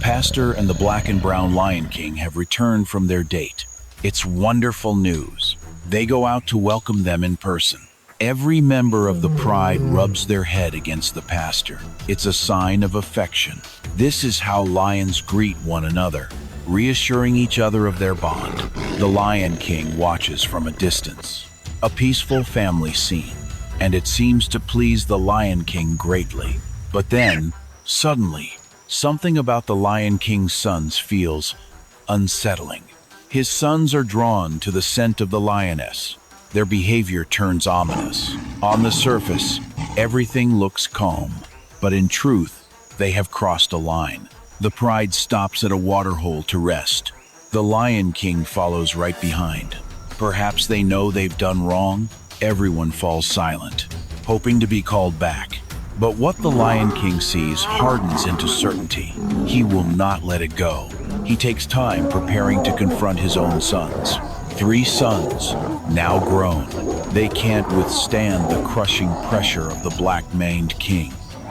pastor and the black and brown Lion King have returned from their date. It's wonderful news. They go out to welcome them in person. Every member of the pride rubs their head against the pastor. It's a sign of affection. This is how lions greet one another, reassuring each other of their bond. The Lion King watches from a distance. A peaceful family scene, and it seems to please the Lion King greatly. But then, suddenly, something about the Lion King's sons feels unsettling. His sons are drawn to the scent of the lioness. Their behavior turns ominous. On the surface, everything looks calm, but in truth, they have crossed a line. The pride stops at a waterhole to rest. The Lion King follows right behind. Perhaps they know they've done wrong. Everyone falls silent, hoping to be called back. But what the Lion King sees hardens into certainty. He will not let it go. He takes time preparing to confront his own sons. 3 sons, now grown. They can't withstand the crushing pressure of the black-maned king.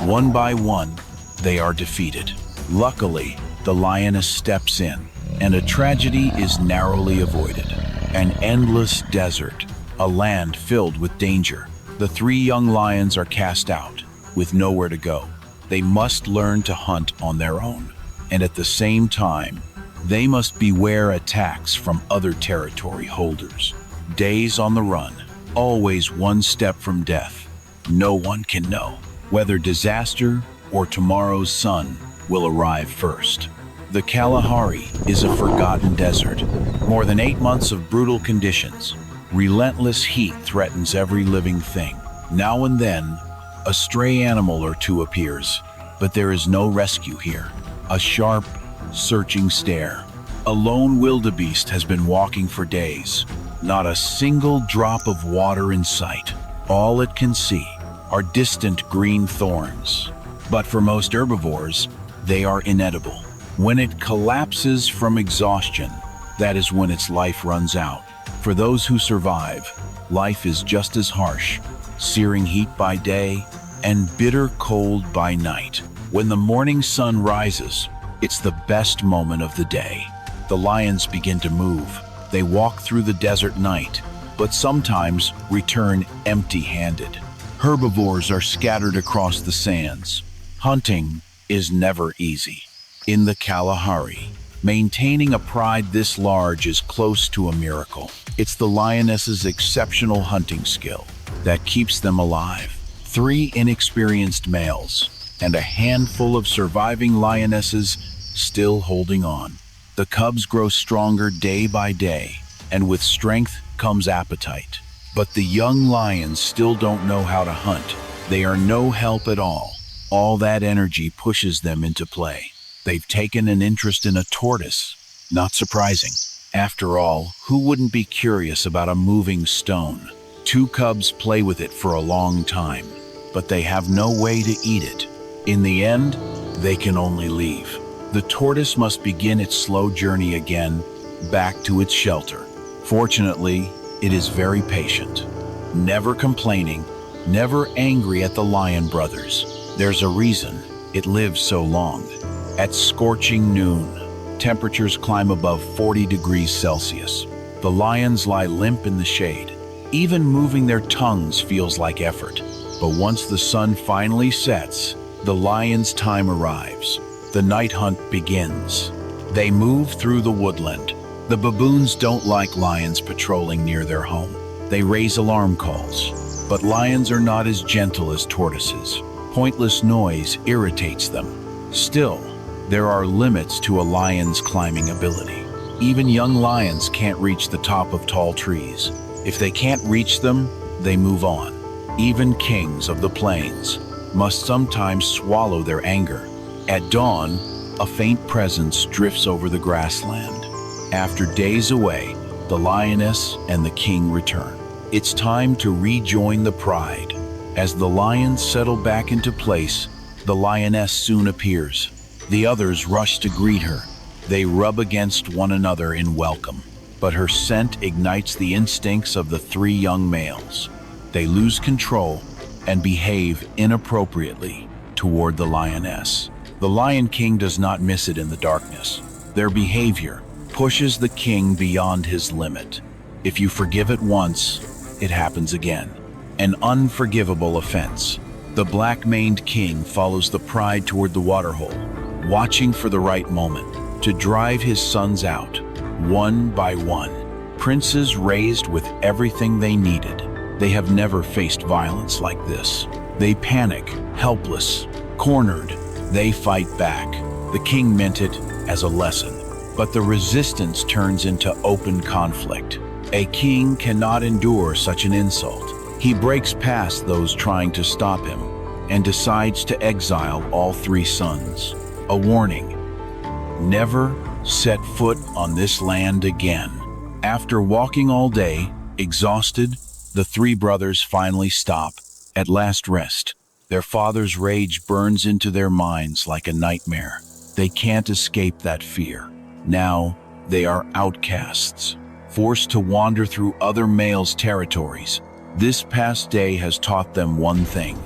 One by one, they are defeated. Luckily, the lioness steps in, and a tragedy is narrowly avoided. An endless desert, a land filled with danger. The 3 young lions are cast out, with nowhere to go. They must learn to hunt on their own, and at the same time, they must beware attacks from other territory holders. Days on the run, always one step from death. No one can know whether disaster or tomorrow's sun will arrive first. The Kalahari is a forgotten desert. More than 8 months of brutal conditions. Relentless heat threatens every living thing. Now and then, a stray animal or two appears, but there is no rescue here. A sharp, searching stare. A lone wildebeest has been walking for days. Not a single drop of water in sight. All it can see are distant green thorns. But for most herbivores, they are inedible. When it collapses from exhaustion, that is when its life runs out. For those who survive, life is just as harsh. Searing heat by day and bitter cold by night. When the morning sun rises, it's the best moment of the day. The lions begin to move. They walk through the desert night, but sometimes return empty-handed. Herbivores are scattered across the sands. Hunting is never easy. In the Kalahari, maintaining a pride this large is close to a miracle. It's the lioness's exceptional hunting skill that keeps them alive. 3 inexperienced males and a handful of surviving lionesses still holding on. The cubs grow stronger day by day, and with strength comes appetite. But the young lions still don't know how to hunt. They are no help at all. All that energy pushes them into play. They've taken an interest in a tortoise. Not surprising. After all, who wouldn't be curious about a moving stone? 2 cubs play with it for a long time, but they have no way to eat it. In the end, they can only leave. The tortoise must begin its slow journey again, back to its shelter. Fortunately, it is very patient, never complaining, never angry at the lion brothers. There's a reason it lives so long. At scorching noon, temperatures climb above 40 degrees Celsius. The lions lie limp in the shade. Even moving their tongues feels like effort. But once the sun finally sets, the lions' time arrives. The night hunt begins. They move through the woodland. The baboons don't like lions patrolling near their home. They raise alarm calls. But lions are not as gentle as tortoises. Pointless noise irritates them. Still, there are limits to a lion's climbing ability. Even young lions can't reach the top of tall trees. If they can't reach them, they move on. Even kings of the plains must sometimes swallow their anger. At dawn, a faint presence drifts over the grassland. After days away, the lioness and the king return. It's time to rejoin the pride. As the lions settle back into place, the lioness soon appears. The others rush to greet her. They rub against one another in welcome, but her scent ignites the instincts of the 3 young males. They lose control and behave inappropriately toward the lioness. The Lion King does not miss it in the darkness. Their behavior pushes the king beyond his limit. If you forgive it once, it happens again. An unforgivable offense. The black-maned king follows the pride toward the waterhole, watching for the right moment to drive his sons out, one by one. Princes raised with everything they needed. They have never faced violence like this. They panic, helpless, cornered. They fight back. The king meant it as a lesson, but the resistance turns into open conflict. A king cannot endure such an insult. He breaks past those trying to stop him and decides to exile all three sons. A warning: never set foot on this land again. After walking all day, exhausted, the three brothers finally stop, at last rest. Their father's rage burns into their minds like a nightmare. They can't escape that fear. Now, they are outcasts, forced to wander through other males' territories. This past day has taught them one thing: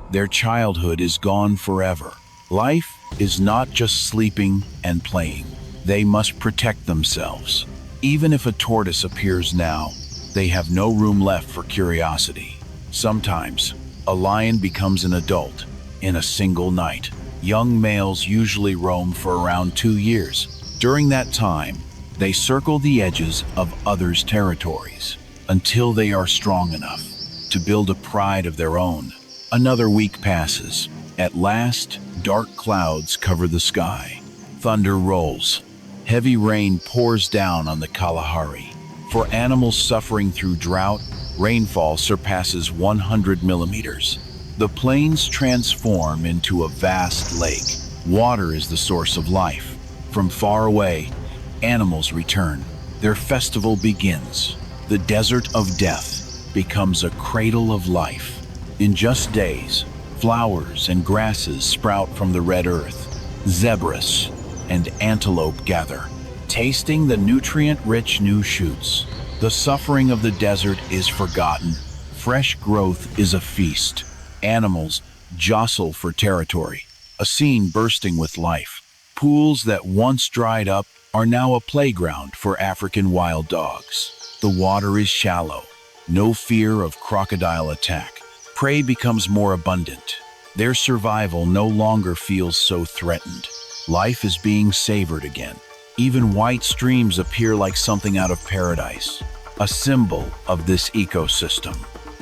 their childhood is gone forever. Life is not just sleeping and playing. They must protect themselves. Even if a tortoise appears now, they have no room left for curiosity. Sometimes, a lion becomes an adult in a single night. Young males usually roam for around 2 years. During that time, they circle the edges of others' territories until they are strong enough to build a pride of their own. Another week passes. At last, dark clouds cover the sky. Thunder rolls. Heavy rain pours down on the Kalahari. For animals suffering through drought, rainfall surpasses 100 millimeters. The plains transform into a vast lake. Water is the source of life. From far away, animals return. Their festival begins. The desert of death becomes a cradle of life. In just days, flowers and grasses sprout from the red earth. Zebras and antelope gather, tasting the nutrient-rich new shoots. The suffering of the desert is forgotten. Fresh growth is a feast. Animals jostle for territory, a scene bursting with life. Pools that once dried up are now a playground for African wild dogs. The water is shallow, no fear of crocodile attack. Prey becomes more abundant. Their survival no longer feels so threatened. Life is being savored again. Even white streams appear like something out of paradise, a symbol of this ecosystem,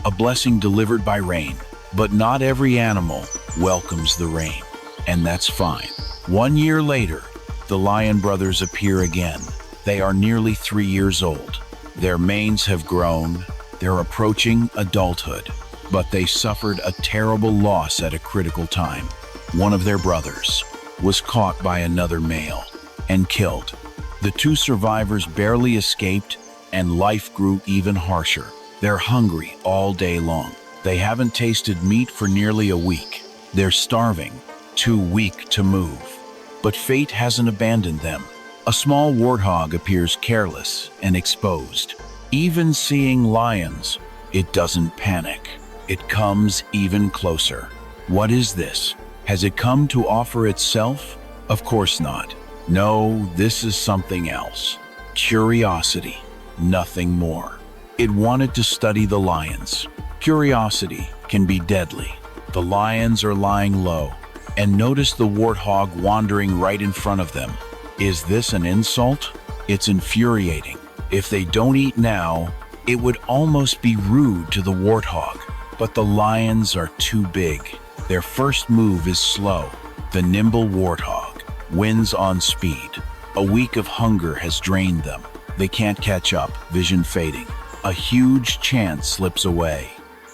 a blessing delivered by rain. But not every animal welcomes the rain, and that's fine. 1 year later, the lion brothers appear again. They are nearly 3 years old. Their manes have grown. They're approaching adulthood, but they suffered a terrible loss at a critical time. One of their brothers was caught by another male and killed. The two survivors barely escaped, and life grew even harsher. They're hungry all day long. They haven't tasted meat for nearly a week. They're starving, too weak to move. But fate hasn't abandoned them. A small warthog appears careless and exposed. Even seeing lions, it doesn't panic. It comes even closer. What is this? Has it come to offer itself? Of course not. No, this is something else. Curiosity, nothing more. It wanted to study the lions. Curiosity can be deadly. The lions are lying low, and notice the warthog wandering right in front of them. Is this an insult? It's infuriating. If they don't eat now, it would almost be rude to the warthog. But the lions are too big. Their first move is slow. The nimble warthog wins on speed. A week of hunger has drained them. They can't catch up, vision fading. A huge chance slips away.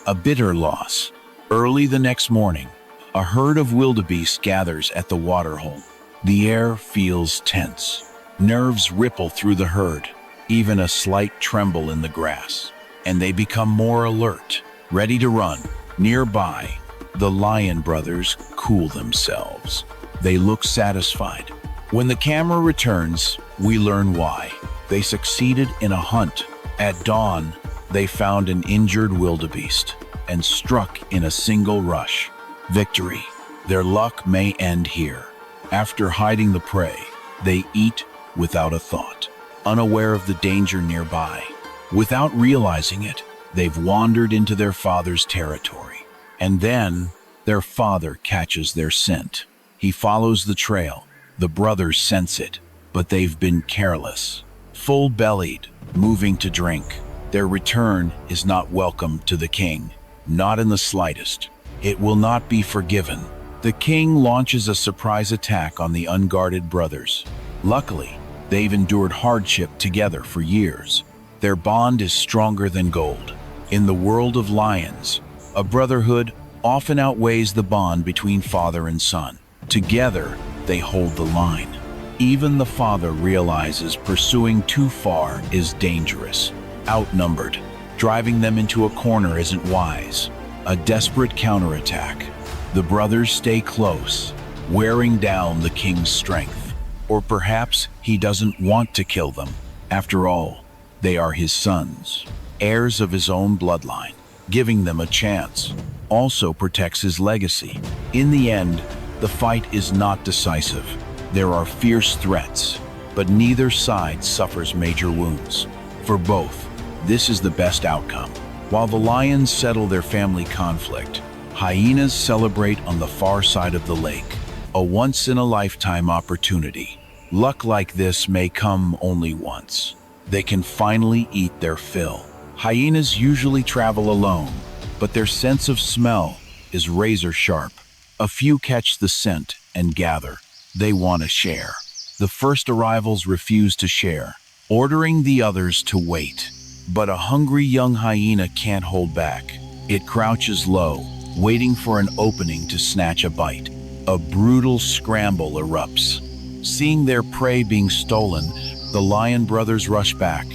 A bitter loss. Early the next morning, a herd of wildebeest gathers at the waterhole. The air feels tense. Nerves ripple through the herd, even a slight tremble in the grass. And they become more alert, ready to run. Nearby, the lion brothers cool themselves. They look satisfied. When the camera returns, we learn why. They succeeded in a hunt. At dawn, they found an injured wildebeest and struck in a single rush. Victory. Their luck may end here. After hiding the prey, they eat without a thought, unaware of the danger nearby. Without realizing it, they've wandered into their father's territory. And then, their father catches their scent. He follows the trail. The brothers sense it, but they've been careless. Full-bellied, moving to drink. Their return is not welcome to the king, not in the slightest. It will not be forgiven. The king launches a surprise attack on the unguarded brothers. Luckily, they've endured hardship together for years. Their bond is stronger than gold. In the world of lions, a brotherhood often outweighs the bond between father and son. Together, they hold the line. Even the father realizes pursuing too far is dangerous. Outnumbered, driving them into a corner isn't wise. A desperate counterattack. The brothers stay close, wearing down the king's strength. Or perhaps he doesn't want to kill them. After all, they are his sons, heirs of his own bloodline. Giving them a chance also protects his legacy. In the end, the fight is not decisive. There are fierce threats, but neither side suffers major wounds. For both, this is the best outcome. While the lions settle their family conflict, hyenas celebrate on the far side of the lake, a once-in-a-lifetime opportunity. Luck like this may come only once. They can finally eat their fill. Hyenas usually travel alone, but their sense of smell is razor sharp. A few catch the scent and gather. They want to share. The first arrivals refuse to share, ordering the others to wait. But a hungry young hyena can't hold back. It crouches low, waiting for an opening to snatch a bite. A brutal scramble erupts. Seeing their prey being stolen, the lion brothers rush back.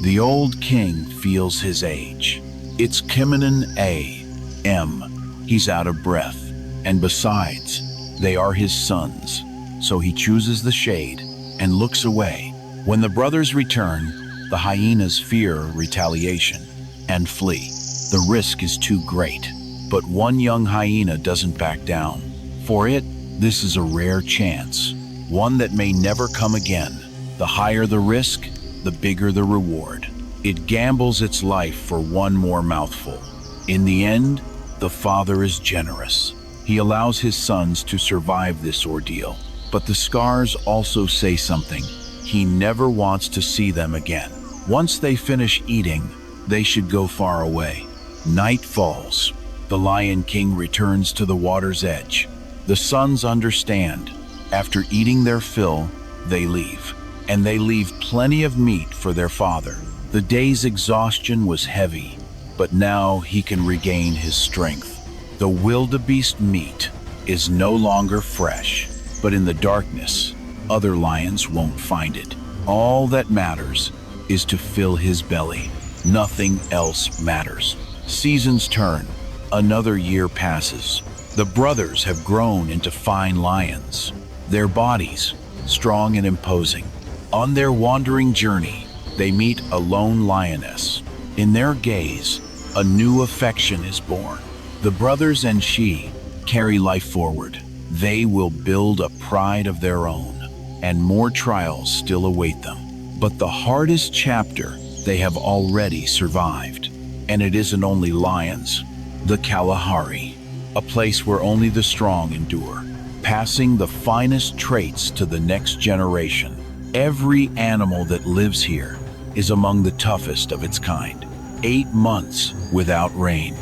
The old king feels his age. It's Kimanan A.M. He's out of breath. And besides, they are his sons. So he chooses the shade and looks away. When the brothers return, the hyenas fear retaliation and flee. The risk is too great. But one young hyena doesn't back down. For it, this is a rare chance, one that may never come again. The higher the risk, the bigger the reward. It gambles its life for one more mouthful. In the end, the father is generous. He allows his sons to survive this ordeal. But the scars also say something. He never wants to see them again. Once they finish eating, they should go far away. Night falls. The Lion King returns to the water's edge. The sons understand. After eating their fill, they leave. And they leave plenty of meat for their father. The day's exhaustion was heavy, but now he can regain his strength. The wildebeest meat is no longer fresh, but in the darkness, other lions won't find it. All that matters is to fill his belly. Nothing else matters. Seasons turn. Another year passes. The brothers have grown into fine lions. Their bodies, strong and imposing. On their wandering journey, they meet a lone lioness. In their gaze, a new affection is born. The brothers and she carry life forward. They will build a pride of their own, and more trials still await them. But the hardest chapter they have already survived. And it isn't only lions. The Kalahari, a place where only the strong endure, passing the finest traits to the next generation. Every animal that lives here is among the toughest of its kind. 8 months without rain.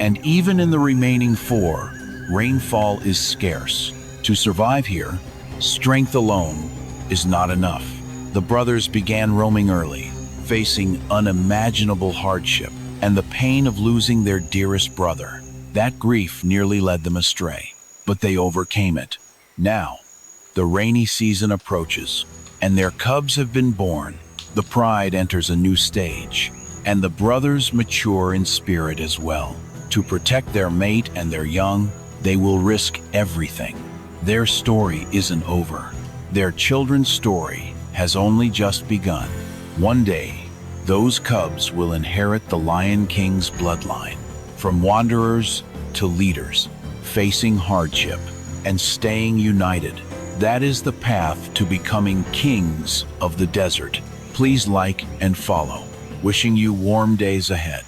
And even in the remaining 4, rainfall is scarce. To survive here, strength alone is not enough. The brothers began roaming early, facing unimaginable hardship and the pain of losing their dearest brother. That grief nearly led them astray, but they overcame it. Now, the rainy season approaches, and their cubs have been born. The pride enters a new stage, and the brothers mature in spirit as well. To protect their mate and their young, they will risk everything. Their story isn't over. Their children's story has only just begun. One day, those cubs will inherit the Lion King's bloodline. From wanderers to leaders, facing hardship and staying united, That is the path to becoming kings of the desert. Please like and follow. Wishing you warm days ahead.